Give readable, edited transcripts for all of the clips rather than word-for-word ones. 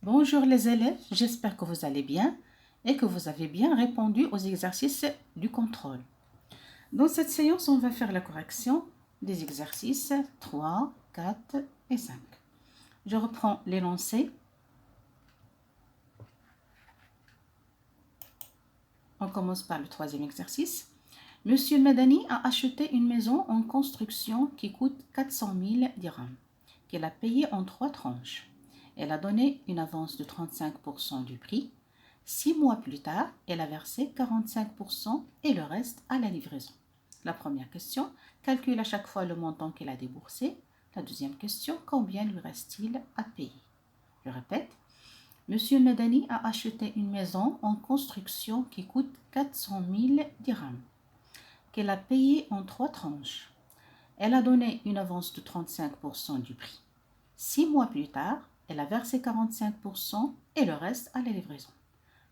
Bonjour les élèves, j'espère que vous allez bien et que vous avez bien répondu aux exercices du contrôle. Dans cette séance, on va faire la correction des exercices 3, 4 et 5. Je reprends l'énoncé. On commence par le troisième exercice. Monsieur Madani a acheté une maison en construction qui coûte 400 000 dirhams, qu'il a payé en 3 tranches. Elle a donné une avance de 35% du prix. 6 mois plus tard, elle a versé 45% et le reste à la livraison. La première question, calcule à chaque fois le montant qu'elle a déboursé. La deuxième question, combien lui reste-t-il à payer? Je répète, Monsieur Madani a acheté une maison en construction qui coûte 400 000 dirhams, qu'elle a payée en 3 tranches. Elle a donné une avance de 35% du prix. 6 mois plus tard, elle a versé 45% et le reste à la livraison.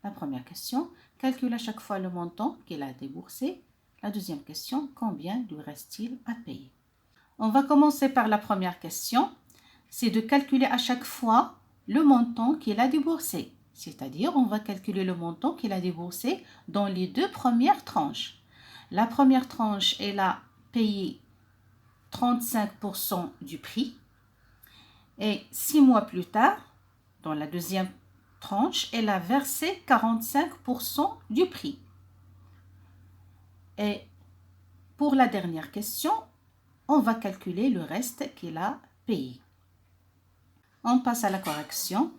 La première question, calcule à chaque fois le montant qu'elle a déboursé. La deuxième question, combien lui reste-t-il à payer? On va commencer par la première question, c'est de calculer à chaque fois le montant qu'elle a déboursé. C'est-à-dire, on va calculer le montant qu'elle a déboursé dans les 2 premières tranches. La première tranche, elle a payé 35% du prix. Et 6 mois plus tard, dans la deuxième tranche, elle a versé 45% du prix. Et pour la dernière question, on va calculer le reste qu'elle a payé. On passe à la correction.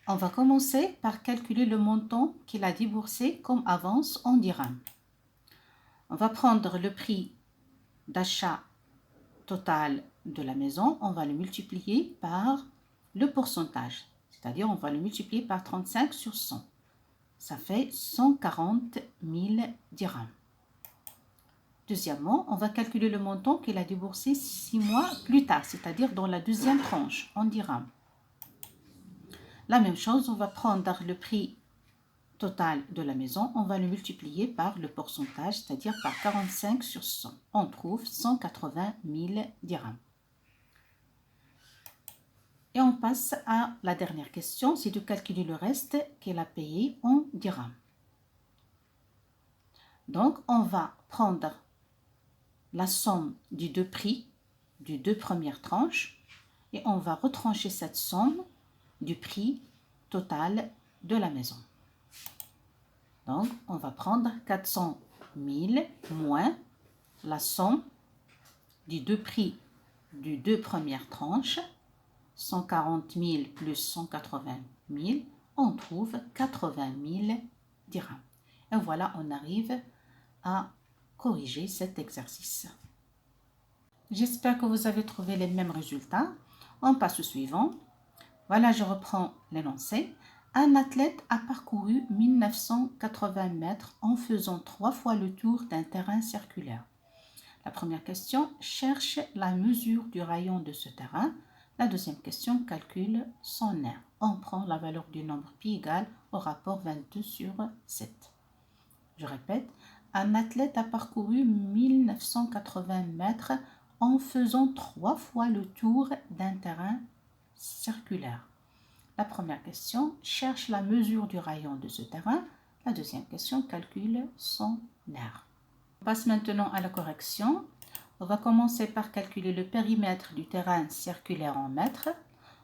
On va commencer par calculer le montant qu'elle a déboursé comme avance en dirhams. On va prendre le prix d'achat total de la maison, on va le multiplier par le pourcentage, c'est-à-dire on va le multiplier par 35 sur 100. Ça fait 140 000 dirhams. Deuxièmement, on va calculer le montant qu'elle a déboursé 6 mois plus tard, c'est-à-dire dans la deuxième tranche, en dirhams. La même chose, on va prendre le prix total de la maison, on va le multiplier par le pourcentage, c'est-à-dire par 45 sur 100. On trouve 180 000 dirhams. Et on passe à la dernière question, c'est de calculer le reste qu'elle a payé en dirhams. Donc, on va prendre la somme des deux prix, des 2 premières tranches, et on va retrancher cette somme du prix total de la maison. Donc, on va prendre 400 000 moins la somme des 2 prix des 2 premières tranches, 140 000 plus 180 000, on trouve 80 000 dirhams. Et voilà, on arrive à corriger cet exercice. J'espère que vous avez trouvé les mêmes résultats. On passe au suivant. Voilà, je reprends l'énoncé. Un athlète a parcouru 1980 mètres en faisant 3 fois le tour d'un terrain circulaire. La première question, cherche la mesure du rayon de ce terrain. La deuxième question, calcule son aire. On prend la valeur du nombre pi égale au rapport 22 sur 7. Je répète, un athlète a parcouru 1980 mètres en faisant 3 fois le tour d'un terrain circulaire. La première question, cherche la mesure du rayon de ce terrain. La deuxième question, calcule son aire. On passe maintenant à la correction. On va commencer par calculer le périmètre du terrain circulaire en mètres.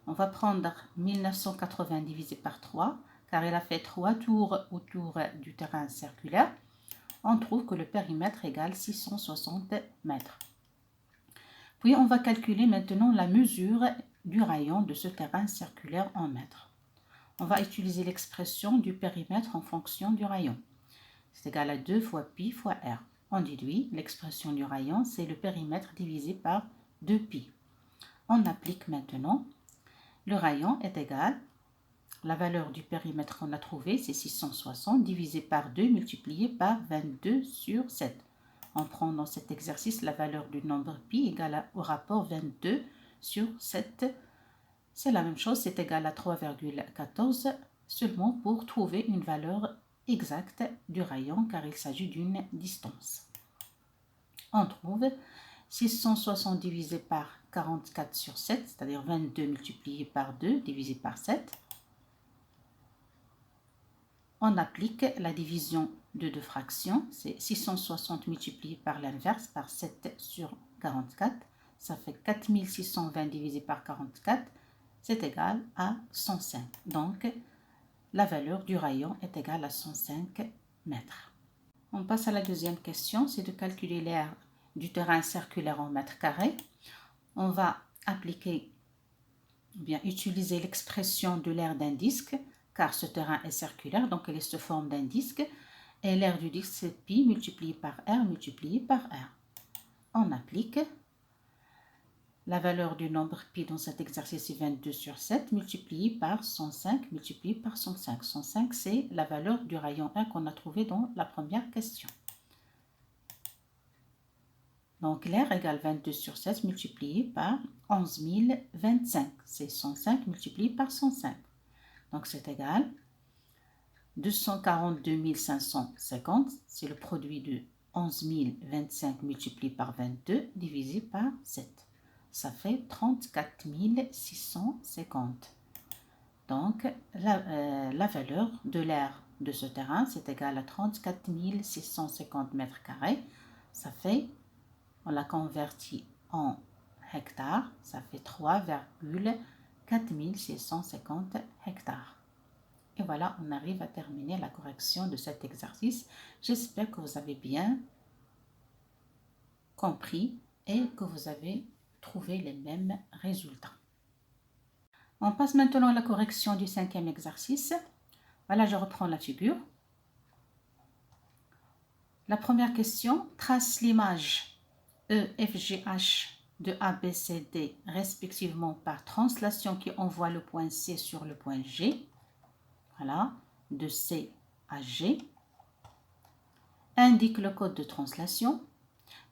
On va prendre 1980 divisé par 3, car il a fait 3 tours autour du terrain circulaire. On trouve que le périmètre égale 660 mètres. Puis on va calculer maintenant la mesure du rayon de ce terrain circulaire en mètres. On va utiliser l'expression du périmètre en fonction du rayon. C'est égal à 2 fois pi fois r. On déduit l'expression du rayon, c'est le périmètre divisé par 2pi. On applique maintenant. Le rayon est égal, la valeur du périmètre qu'on a trouvé, c'est 660 divisé par 2 multiplié par 22 sur 7. On prend dans cet exercice la valeur du nombre pi égale au rapport 22 sur 7. C'est la même chose, c'est égal à 3,14 seulement pour trouver une valeur exacte du rayon car il s'agit d'une distance. On trouve 660 divisé par 44 sur 7, c'est-à-dire 22 multiplié par 2 divisé par 7. On applique la division de deux fractions, c'est 660 multiplié par l'inverse, par 7 sur 44. Ça fait 4620 divisé par 44, c'est égal à 105. Donc, la valeur du rayon est égale à 105 mètres. On passe à la deuxième question, c'est de calculer l'aire du terrain circulaire en mètres carrés. On va appliquer, bien utiliser l'expression de l'aire d'un disque, car ce terrain est circulaire, donc elle est sous forme d'un disque, et l'aire du disque c'est pi multiplié par r multiplié par r. On applique la valeur du nombre pi dans cet exercice est 22 sur 7 multiplié par 105 multiplié par 105. 105 c'est la valeur du rayon 1 qu'on a trouvé dans la première question. Donc l'aire égale 22 sur 7 multiplié par 11 025. C'est 105 multiplié par 105. Donc c'est égal 242 550. C'est le produit de 11 025 multiplié par 22 divisé par 7. Ça fait 34 650. Donc la valeur de l'aire de ce terrain, c'est égal à 34 650 mètres carrés. Ça fait, on l'a converti en hectares, ça fait 3,4650 hectares. Et voilà, on arrive à terminer la correction de cet exercice. J'espère que vous avez bien compris et que vous avez trouvé les mêmes résultats. On passe maintenant à la correction du cinquième exercice. Voilà, je reprends la figure. La première question, trace l'image EFGH de ABCD respectivement par translation qui envoie le point C sur le point G. Voilà, de C à G. Indique le code de translation.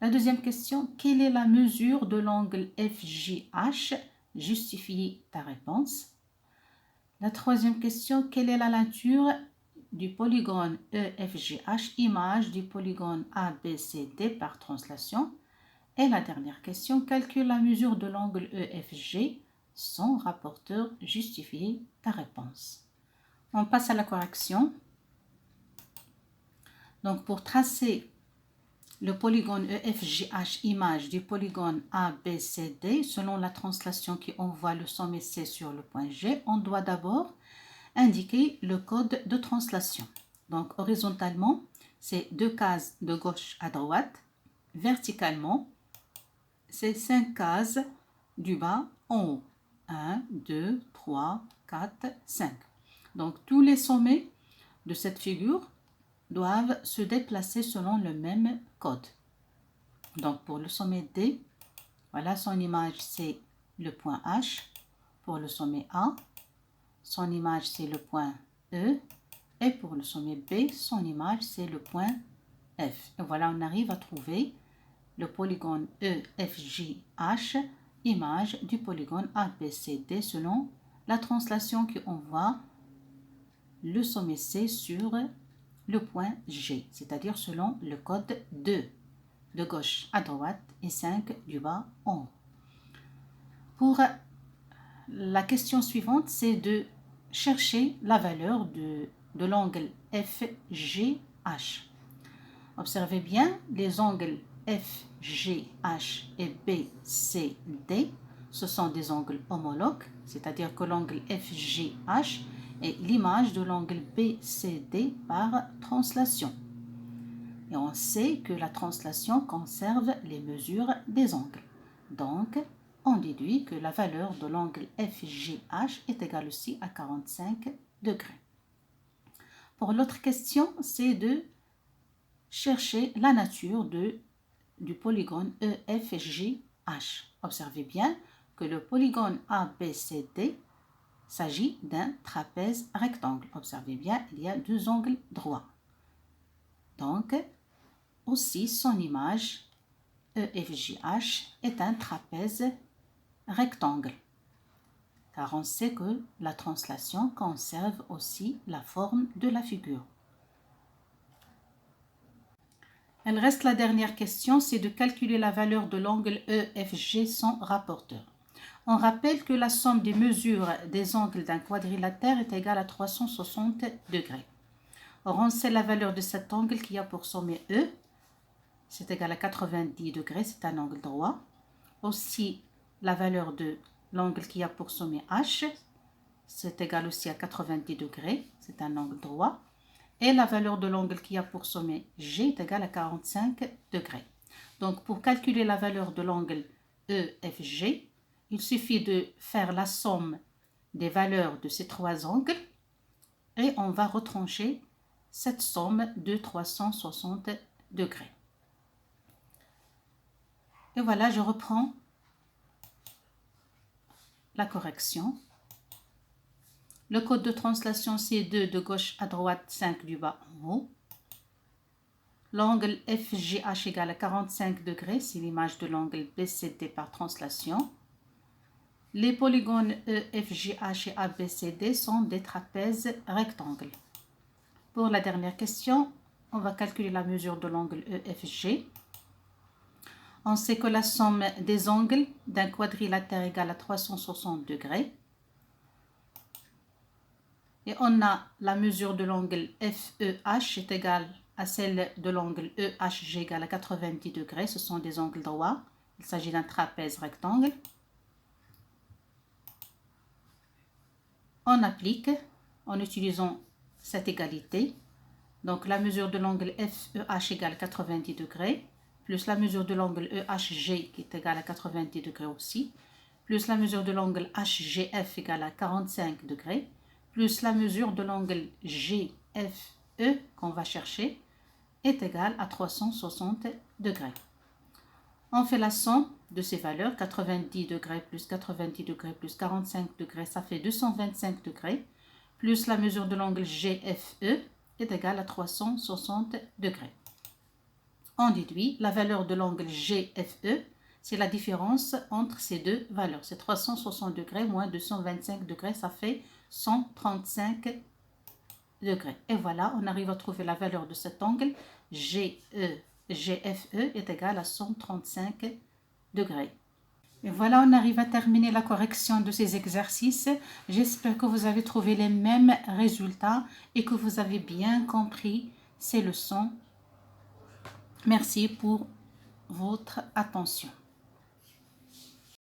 La deuxième question, quelle est la mesure de l'angle FJH? Justifie ta réponse. La troisième question, quelle est la nature du polygone EFGH, image du polygone ABCD par translation? Et la dernière question, calcule la mesure de l'angle EFG sans rapporteur, justifie ta réponse. On passe à la correction. Donc pour tracer le polygone EFGH, image du polygone ABCD, selon la translation qui envoie le sommet C sur le point G, on doit d'abord indiquer le code de translation. Donc horizontalement, c'est 2 cases de gauche à droite. Verticalement, c'est 5 cases du bas en haut. 1, 2, 3, 4, 5. Donc tous les sommets de cette figure doivent se déplacer selon le même code. Donc pour le sommet D, voilà son image c'est le point H. Pour le sommet A, son image c'est le point E. Et pour le sommet B, son image c'est le point F. Et voilà, on arrive à trouver le polygone EFJH, image du polygone ABCD selon la translation qui envoie le sommet C sur le point G, c'est-à-dire selon le code 2, de gauche à droite et 5 du bas en haut. Pour la question suivante, c'est de chercher la valeur de l'angle FGH. Observez bien, les angles FGH et BCD, ce sont des angles homologues, c'est-à-dire que l'angle FGH est l'image de l'angle BCD par translation. Et on sait que la translation conserve les mesures des angles. Donc, on déduit que la valeur de l'angle FGH est égale aussi à 45 degrés. Pour l'autre question, c'est de chercher la nature du polygone EFGH. Observez bien que le polygone ABCD s'agit d'un trapèze rectangle. Observez bien, il y a deux angles droits. Donc, aussi son image EFGH est un trapèze rectangle. Car on sait que la translation conserve aussi la forme de la figure. Il reste la dernière question, c'est de calculer la valeur de l'angle EFG sans rapporteur. On rappelle que la somme des mesures des angles d'un quadrilatère est égale à 360 degrés. Or, on sait la valeur de cet angle qui a pour sommet E, c'est égal à 90 degrés, c'est un angle droit. Aussi, la valeur de l'angle qui a pour sommet H, c'est égal aussi à 90 degrés, c'est un angle droit. Et la valeur de l'angle qui a pour sommet G est égale à 45 degrés. Donc, pour calculer la valeur de l'angle EFG, il suffit de faire la somme des valeurs de ces trois angles et on va retrancher cette somme de 360 degrés. Et voilà, je reprends la correction. Le code de translation, c'est 2 de gauche à droite, 5 du bas en haut. L'angle FGH égale à 45 degrés, c'est l'image de l'angle BCD par translation. Les polygones EFGH et ABCD sont des trapèzes rectangles. Pour la dernière question, on va calculer la mesure de l'angle EFG. On sait que la somme des angles d'un quadrilatère égale à 360 degrés. Et on a la mesure de l'angle FEH est égale à celle de l'angle EHG égale à 90 degrés. Ce sont des angles droits. Il s'agit d'un trapèze rectangle. On applique en utilisant cette égalité. Donc la mesure de l'angle FEH égale 90 degrés, plus la mesure de l'angle EHG qui est égale à 90 degrés aussi, plus la mesure de l'angle HGF égale à 45 degrés, plus la mesure de l'angle GFE qu'on va chercher est égale à 360 degrés. On fait la somme de ces valeurs, 90 degrés plus 90 degrés plus 45 degrés, ça fait 225 degrés, plus la mesure de l'angle GFE est égale à 360 degrés. On déduit la valeur de l'angle GFE, c'est la différence entre ces deux valeurs. C'est 360 degrés moins 225 degrés, ça fait 135 degrés. Et voilà, on arrive à trouver la valeur de cet angle GFE est égale à 135 degrés. Et voilà, on arrive à terminer la correction de ces exercices. J'espère que vous avez trouvé les mêmes résultats et que vous avez bien compris ces leçons. Merci pour votre attention.